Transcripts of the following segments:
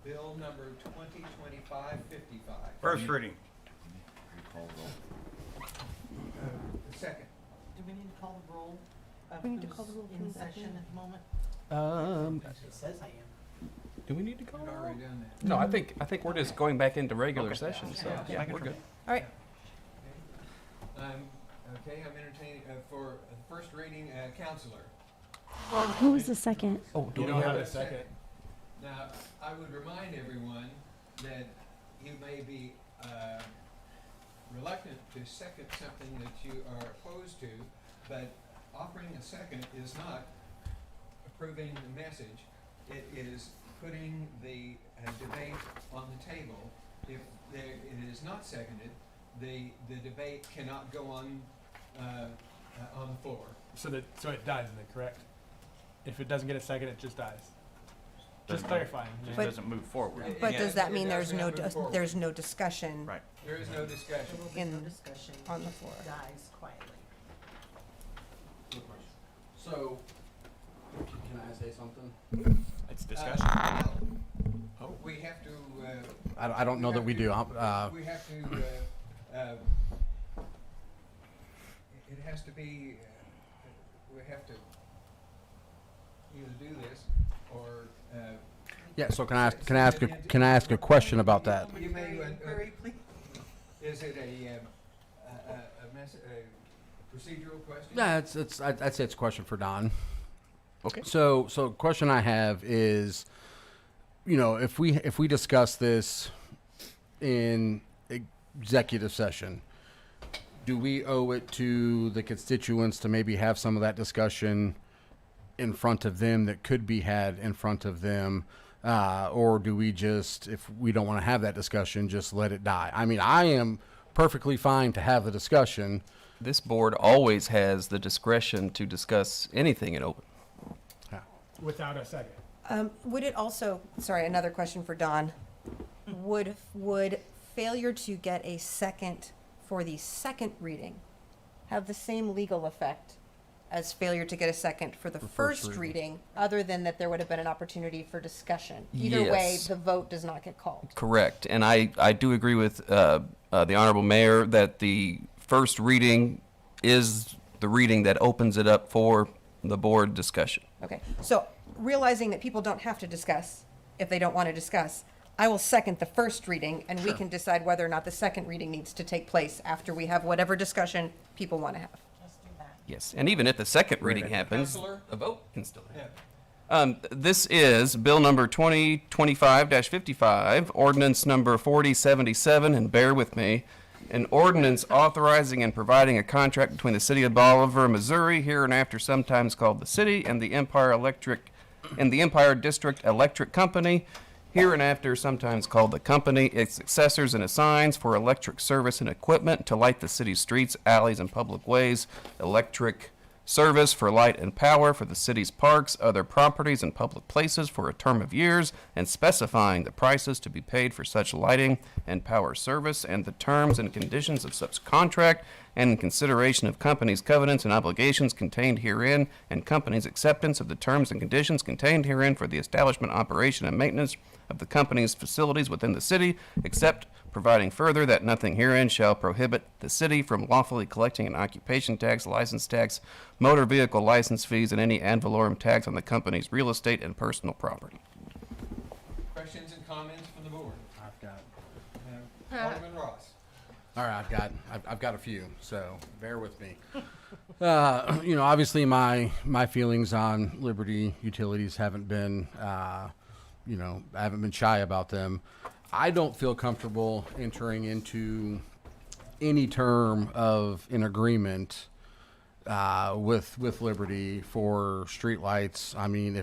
Bill number 2025-55. First reading. Second. Do we need to call the roll? We need to call the roll In from the session second. at the moment? It says I am. Do we need to call We've it? already done that. No, I think we're just going back into regular Okay. session, so Yeah. we're good. All right. Okay, I'm entertaining, for first reading, counselor. Who was the second? Oh, do You we don't have have a a second. Now, I would remind everyone that you may be reluctant to second something that you are opposed to, but offering a second is not approving the message. It is putting the debate on the table. If it is not seconded, the debate cannot go on the floor. So it dies then, correct? If it doesn't get a second, it just dies. Just clarifying. Just But- doesn't move forward. But Yeah, does that it mean does not move forward. there's no discussion? Right. There is no discussion. There will be no In- discussion. on the It floor. dies quietly. So, can I say something? It's discussion. We have to. I don't know that we do. We have to. It has to be. We have to either do this or. Yeah. So can I ask a question about that? You may. Very please. Is it a procedural question? Yeah, I'd say it's a question for Don. Okay. So question I have is, if we discuss this in executive session, do we owe it to the constituents to maybe have some of that discussion in front of them that could be had in front of them? Or do we just, if we don't want to have that discussion, just let it die? I mean, I am perfectly fine to have the discussion. This board always has the discretion to discuss anything in open. Without a second. Would it also, sorry, another question for Don. Would failure to get a second for the second reading have the same legal effect as failure to get a second for the first reading, other than that there would have been an opportunity for discussion? Either way, Yes. the vote does not get called. Correct. And I do agree with the Honorable Mayor that the first reading is the reading that opens it up for the board discussion. Okay, so realizing that people don't have to discuss if they don't want to discuss, I will second the first reading, and we can decide whether or not the second reading needs to take place after we have whatever discussion people want to have. Just do that. Yes. And even if the second reading happens, Counselor? a vote can still happen. Yeah. This is Bill number 2025-55, ordinance number 4077, and bear with me, an ordinance authorizing and providing a contract between the City of Bolivar, Missouri, hereinafter sometimes called the City, and the Empire District Electric Company, hereinafter sometimes called the Company, its successors and assigns for electric service and equipment to light the city's streets, alleys, and public ways, electric service for light and power for the city's parks, other properties, and public places for a term of years, and specifying the prices to be paid for such lighting and power service, and the terms and conditions of such contract, and in consideration of company's covenants and obligations contained herein, and company's acceptance of the terms and conditions contained herein for the establishment, operation, and maintenance of the company's facilities within the city, except providing further that nothing herein shall prohibit the city from lawfully collecting an occupation tax, license tax, motor vehicle license fees, and any ad valorem tax on the company's real estate and personal property. Questions and comments from the board? I've got. Alderman Ross. All right, I've got a few, so bear with me. Obviously my feelings on Liberty Utilities haven't been, I haven't been shy about them. I don't feel comfortable entering into any term of an agreement with Liberty for streetlights. I mean,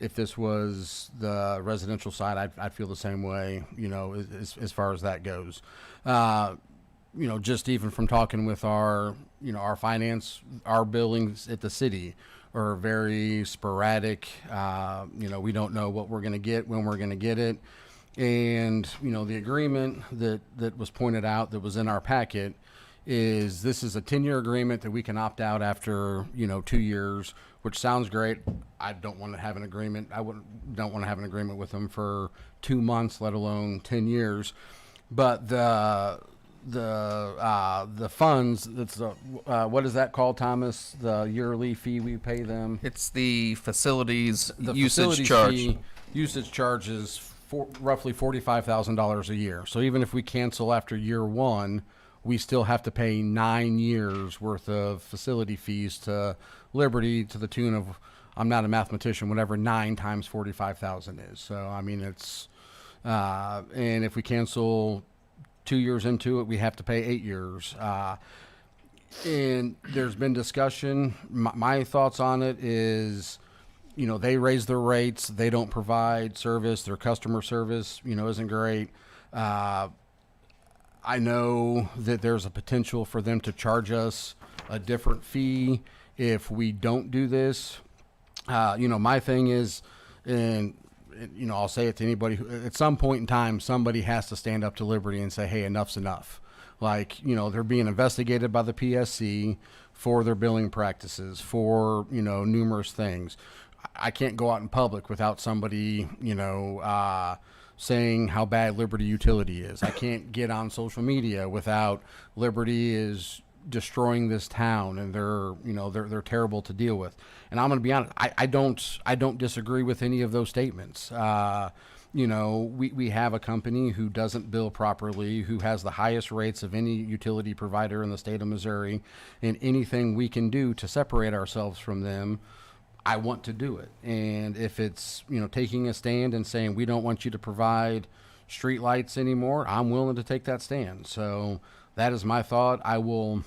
if this was the residential side, I'd feel the same way, as far as that goes. Just even from talking with our finance, our billings at the city are very sporadic. We don't know what we're going to get, when we're going to get it. And, the agreement that was pointed out that was in our packet this is a 10-year agreement that we can opt out after, 2 years, which sounds great. I don't want to have an agreement. Don't want to have an agreement with them for 2 months, let alone 10 years. But the funds, that's what is that called, Thomas? The yearly fee we pay them. It's the facilities The usage facilities charge. fee, usage charge is roughly $45,000 a year. So even if we cancel after year 1, we still have to pay 9 years worth of facility fees to Liberty to the tune of, I'm not a mathematician, whatever 9 times 45,000 is. So I mean it's, and if we cancel 2 years into it, we have to pay 8 years. And there's been discussion. My thoughts on it is, you know, they raise their rates. They don't provide service. Their customer service, you know, isn't great. I know that there's a potential for them to charge us a different fee if we don't do this. You know, my thing is, and you know, I'll say it to anybody who, at some point in time, somebody has to stand up to Liberty and say, hey, enough's enough. Like, you know, they're being investigated by the PSC for their billing practices, for, you know, numerous things. I can't go out in public without somebody, you know, saying how bad Liberty Utility is. I can't get on social media without Liberty is destroying this town and they're terrible to deal with. And I'm going to be honest, I don't disagree with any of those statements. You know, we have a company who doesn't bill properly, who has the highest rates of any utility provider in the state of Missouri, and anything we can do to separate ourselves from them, I want to do it. And if it's, you know, taking a stand and saying we don't want you to provide street lights anymore, I'm willing to take that stand. So that is my thought. I will,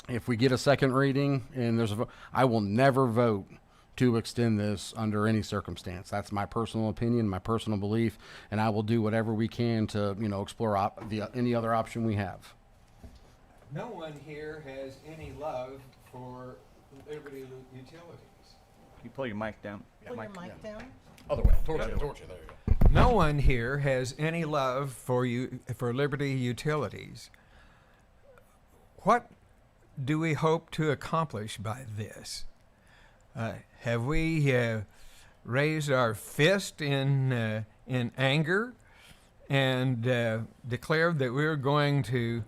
if we get a second reading and there's a vote, I will never vote to extend this under any circumstance. That's my personal opinion, my personal belief, and I will do whatever we can to, you know, explore any other option we have. No one here has any love for Liberty Utilities. You pull your mic down. Pull your mic down. Other way, towards you, there you go. No one here has any love for Liberty Utilities. What do we hope to accomplish by this? Have we raised our fist in anger and declared that we're going to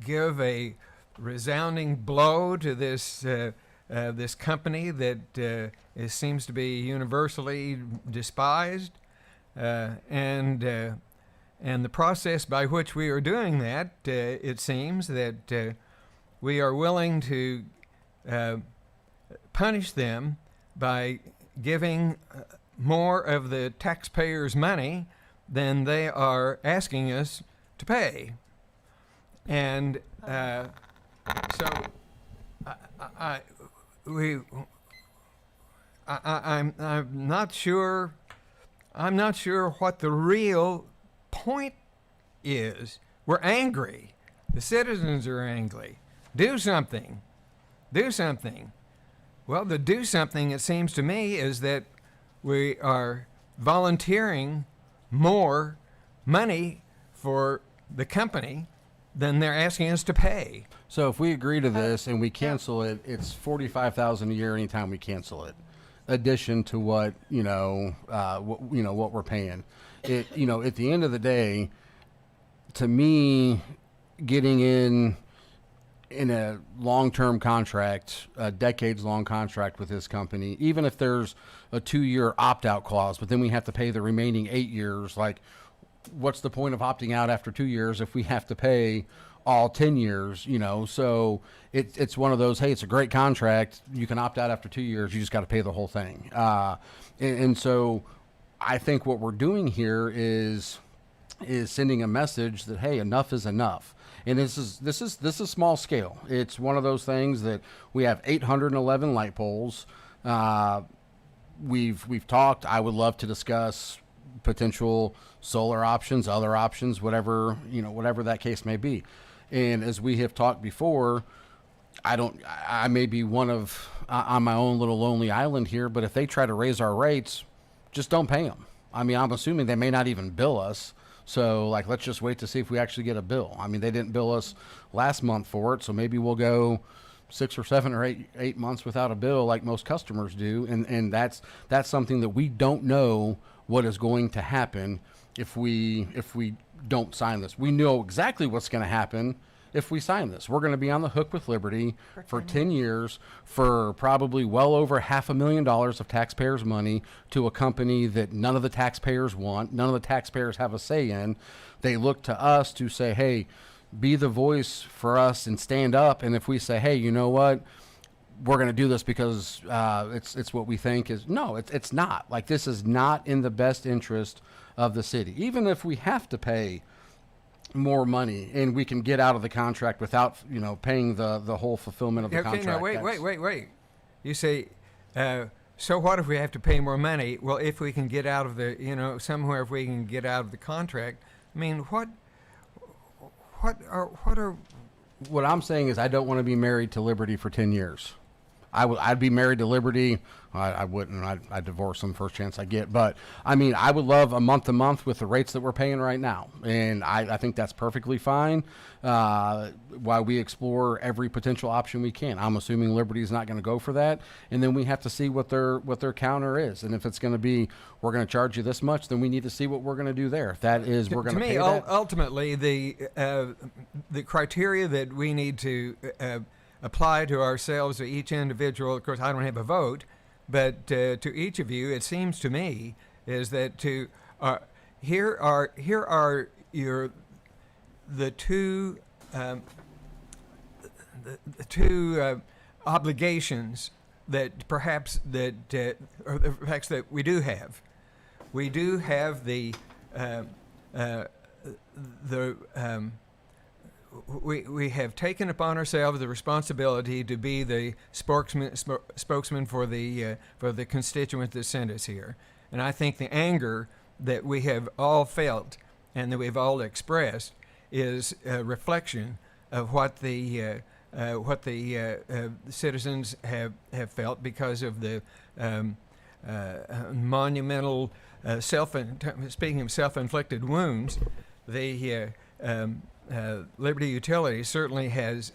give a resounding blow to this this company that seems to be universally despised, and the process by which we are doing that, it seems that we are willing to punish them by giving more of the taxpayers' money than they are asking us to pay. And so I'm not sure. I'm not sure what the real point is. We're angry. The citizens are angry. Do something. Do something. Well, the do something, it seems to me, is that we are volunteering more money for the company than they're asking us to pay. So if we agree to this and we cancel it, it's $45,000 a year anytime we cancel it, addition to what what we're paying. It, you know, at the end of the day, to me, getting in a long-term contract, a decades-long contract with this company, even if there's a 2-year opt-out clause, but then we have to pay the remaining 8 years, like, what's the point of opting out after 2 years if we have to pay all 10 years, you know? So it's one of those, hey, it's a great contract. You can opt out after 2 years. You just got to pay the whole thing. And so I think what we're doing here is sending a message that, hey, enough is enough. And this is small scale. It's one of those things that we have 811 light poles. We've talked. I would love to discuss potential solar options, other options, whatever that case may be. And as we have talked before, I may be one of on my own little lonely island here, but if they try to raise our rates, just don't pay them. I mean, I'm assuming they may not even bill us. So, like, let's just wait to see if we actually get a bill. I mean, they didn't bill us last month for it, so maybe we'll go 6 or 7 or 8 months without a bill like most customers do, and that's something that we don't know what is going to happen if we don't sign this. We know exactly what's going to happen if we sign this. We're going to be on the hook with Liberty for 10 years for probably well over $500,000 of taxpayers' money to a company that none of the taxpayers want, none of the taxpayers have a say in. They look to us to say, hey, be the voice for us and stand up. And if we say, hey, you know what, we're going to do this because it's what we think is, no, it's not. Like, this is not in the best interest of the city. Even if we have to pay more money and we can get out of the contract without, paying the whole fulfillment of the Okay, contract. now wait. You say, so what if we have to pay more money? Well, if we can get out of the, somewhere if we can get out of the contract, I mean, what are What I'm saying is I don't want to be married to Liberty for 10 years. I'd be married to Liberty. I wouldn't. I'd divorce them first chance I get. But I mean, I would love a month to month with the rates that we're paying right now, and I think that's perfectly fine. While we explore every potential option we can, I'm assuming Liberty is not going to go for that, and then we have to see what their counter is. And if it's going to be, we're going to charge you this much, then we need to see what we're going to do there. If that is, we're going to pay that. Ultimately, the criteria that we need to apply to ourselves or each individual. Of course, I don't have a vote, but to each of you, it seems to me is that here are the two obligations that perhaps that we do have. We do have we have taken upon ourselves the responsibility to be the spokesman for the constituent that sent us here, and I think the anger that we have all felt and that we've all expressed is a reflection of what the citizens have felt because of the monumental speaking of self-inflicted wounds. The Liberty Utilities certainly has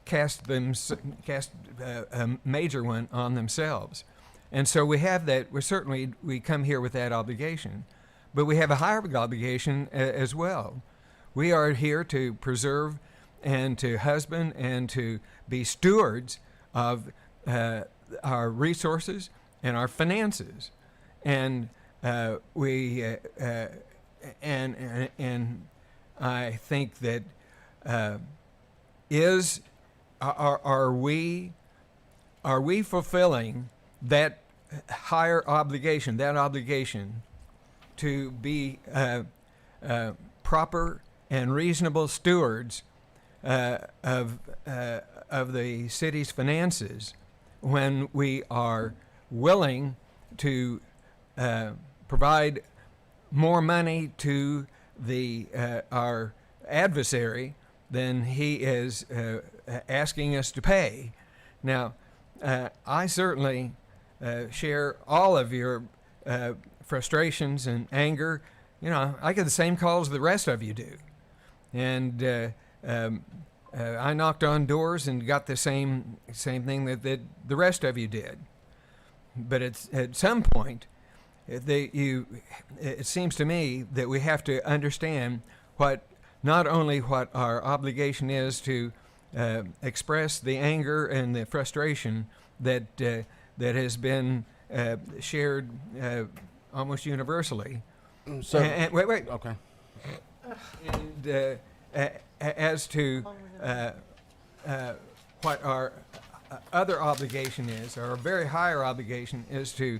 cast a major one on themselves, and so we have that. We come here with that obligation, but we have a higher obligation as well. We are here to preserve and to husband and to be stewards of our resources and our finances, and I think that are we fulfilling that higher obligation, to be proper and reasonable stewards of the city's finances when we are willing to provide more money to our adversary than he is asking us to pay. Now, I certainly share all of your frustrations and anger. I get the same calls the rest of you do, and I knocked on doors and got the same thing that the rest of you did. But at some point, it seems to me that we have to understand not only what our obligation is to express the anger and the frustration that has been shared almost universally. So Wait. Okay. And as to what our other obligation is, our very higher obligation is to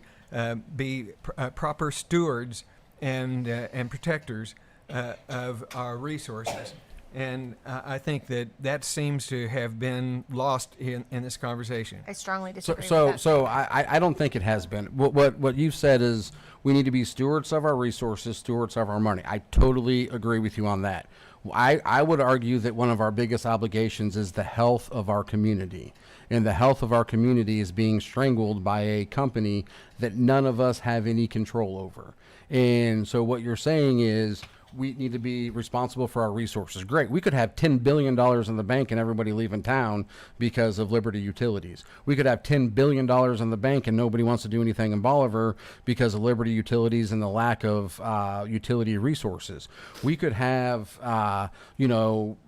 be proper stewards and protectors of our resources. And I think that seems to have been lost in this conversation. I strongly disagree with that. So I don't think it has been. What you've said is we need to be stewards of our resources, stewards of our money. I totally agree with you on that. I would argue that one of our biggest obligations is the health of our community. And the health of our community is being strangled by a company that none of us have any control over. And so what you're saying is we need to be responsible for our resources. Great. We could have $10 billion in the bank and everybody leaving town because of Liberty Utilities. We could have $10 billion in the bank and nobody wants to do anything in Bolivar because of Liberty Utilities and the lack of utility resources. We could have,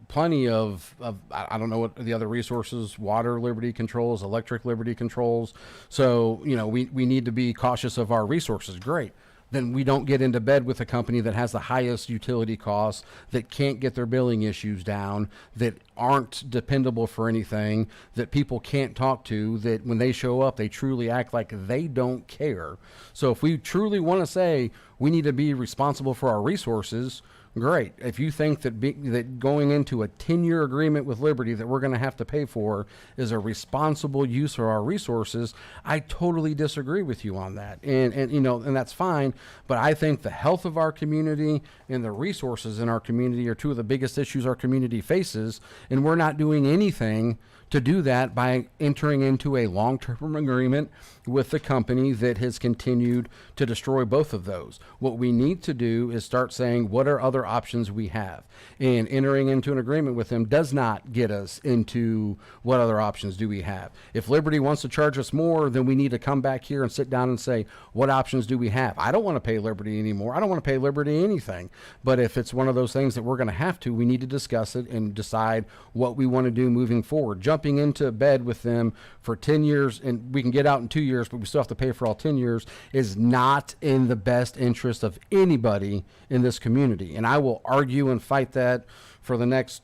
plenty of I don't know what the other resources, water Liberty controls, electric Liberty controls. So, we need to be cautious of our resources. Great. Then we don't get into bed with a company that has the highest utility costs, that can't get their billing issues down, that aren't dependable for anything, that people can't talk to, that when they show up, they truly act like they don't care. So if we truly want to say we need to be responsible for our resources, great. If you think that going into a 10-year agreement with Liberty that we're going to have to pay for is a responsible use of our resources, I totally disagree with you on that. And that's fine, but I think the health of our community and the resources in our community are two of the biggest issues our community faces, and we're not doing anything to do that by entering into a long-term agreement with the company that has continued to destroy both of those. What we need to do is start saying, what are other options we have? And entering into an agreement with them does not get us into what other options do we have. If Liberty wants to charge us more, then we need to come back here and sit down and say, what options do we have? I don't want to pay Liberty anymore. I don't want to pay Liberty anything. But if it's one of those things that we're going to have to, we need to discuss it and decide what we want to do moving forward. Jumping into bed with them for 10 years, and we can get out in 2 years, but we still have to pay for all 10 years, is not in the best interest of anybody in this community. And I will argue and fight that for the next,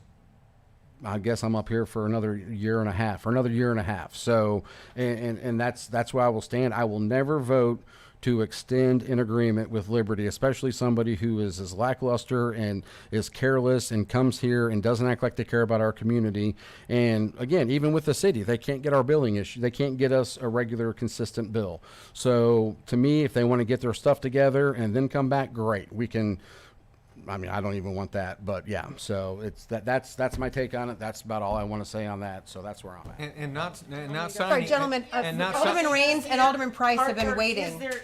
I guess I'm up here for another year and a half. So, and that's where I will stand. I will never vote to extend an agreement with Liberty, especially somebody who is as lackluster and is careless and comes here and doesn't act like they care about our community. And again, even with the city, they can't get our billing issue. They can't get us a regular, consistent bill. So to me, if they want to get their stuff together and then come back, great. We can. I mean, I don't even want that, but yeah. So it's that's my take on it. That's about all I want to say on that. So that's where I'm at. And not signing. Sorry, gentlemen, and not Alderman si- Raines and Alderman Price have been Parker, waiting. Is there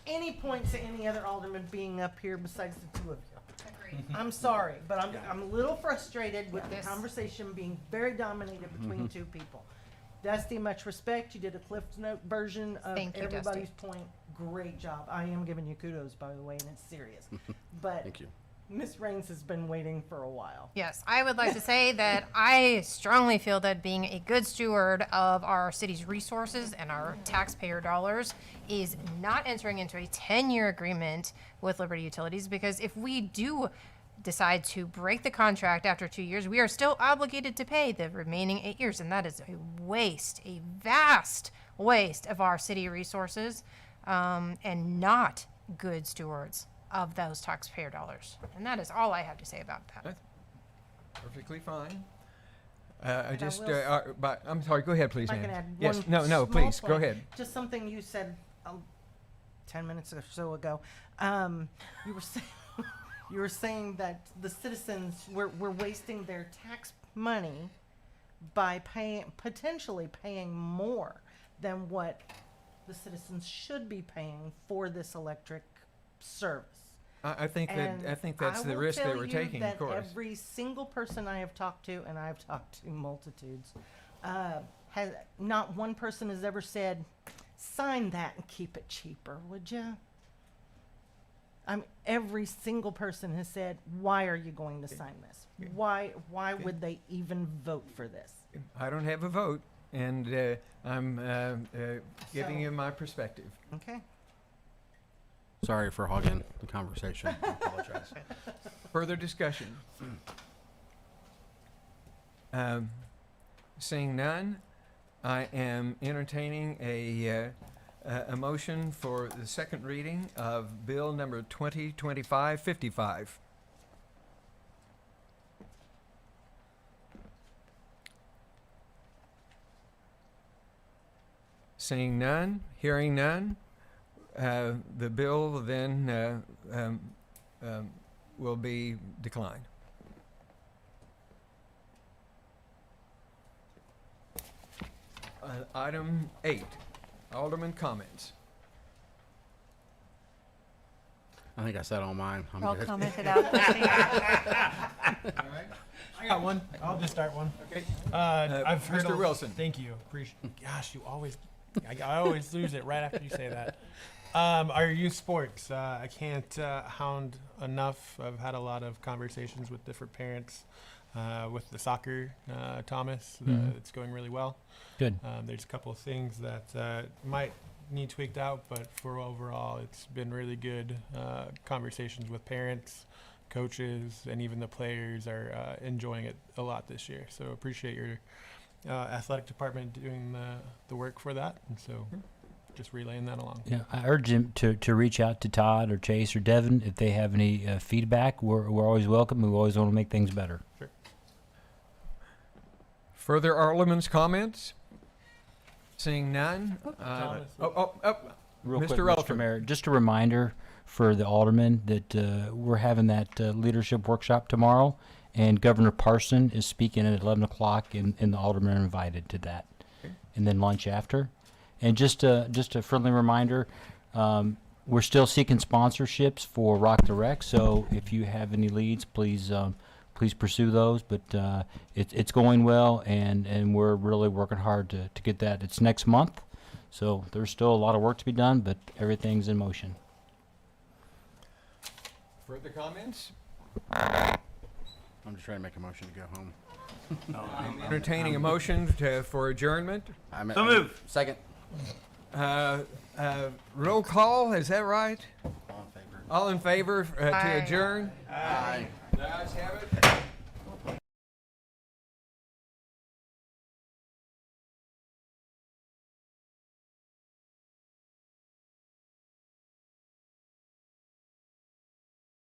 any point to any other alderman being up here besides the two of you? Agreed. I'm sorry, but I'm a little frustrated with the This- conversation being very dominated between two people. Dusty, much respect. You did a Cliff Note version of Thank you, Dusty. everybody's point. Great job. I am giving you kudos, by the way, and it's serious. But Thank you. Ms. Raines has been waiting for a while. Yes, I would like to say that I strongly feel that being a good steward of our city's resources and our taxpayer dollars is not entering into a 10-year agreement with Liberty Utilities, because if we do decide to break the contract after 2 years, we are still obligated to pay the remaining 8 years, and that is a waste, a vast waste of our city resources, and not good stewards of those taxpayer dollars. And that is all I have to say about that. Perfectly fine. I just, will but I'm sorry. Go ahead, please, If I can Ann. add Yes. one No. small Please go point. ahead. Just something you said 10 minutes or so ago. You were saying you were saying that the citizens were wasting their tax money by potentially paying more than what the citizens should be paying for this electric service. I think And that's I the will risk that tell we're you taking, of that course. every single person I have talked to, and I've talked to multitudes, has not one person has ever said, "Sign that and keep it cheaper, would you?" Every single person has said, "Why are you going to sign this? Why would they even vote for this?" I don't have a vote, and I'm giving So- you my perspective. Okay. Sorry for hogging the conversation. I apologize. Further discussion? Seeing none, I am entertaining a motion for the second reading of Bill number 2025-55. Seeing none, hearing none, the bill then will be declined. Item 8, Alderman comments. I think I said all mine. I'm All good. commented out. Christine. All right? I got one. I'll just start one. Okay. I've heard Mr. a- Wilson. Thank you. Appreciate. Gosh, you always. I always lose it right after you say that. Our youth sports. I can't hound enough. I've had a lot of conversations with different parents. With the soccer, Thomas, it's going really well. Good. There's a couple of things that might need tweaked out, but for overall, it's been really good. Conversations with parents, coaches, and even the players are enjoying it a lot this year. So appreciate your athletic department doing the work for that, and so just relaying that along. Yeah, I urge them to reach out to Todd or Chase or Devin if they have any feedback. We're always welcome. We always want to make things better. Further Alderman's comments? Seeing none? Thomas. Real Mr. quick, Relford. Mr. Mayor, just a reminder for the aldermen that we're having that leadership workshop tomorrow, and Governor Parson is speaking at 11 o'clock, and the aldermen are invited to that, and then lunch after. And just a friendly reminder, we're still seeking sponsorships for Rock the Rec, so if you have any leads, please pursue those. But it's going well, and we're really working hard to get that. It's next month, so there's still a lot of work to be done, but everything's in motion. Further comments? I'm just trying to make a motion to go home. I'm entertaining a motion for adjournment. So move. Second. Roll call, is that right? All in favor? All in favor to Aye. adjourn? Aye. The ayes have it.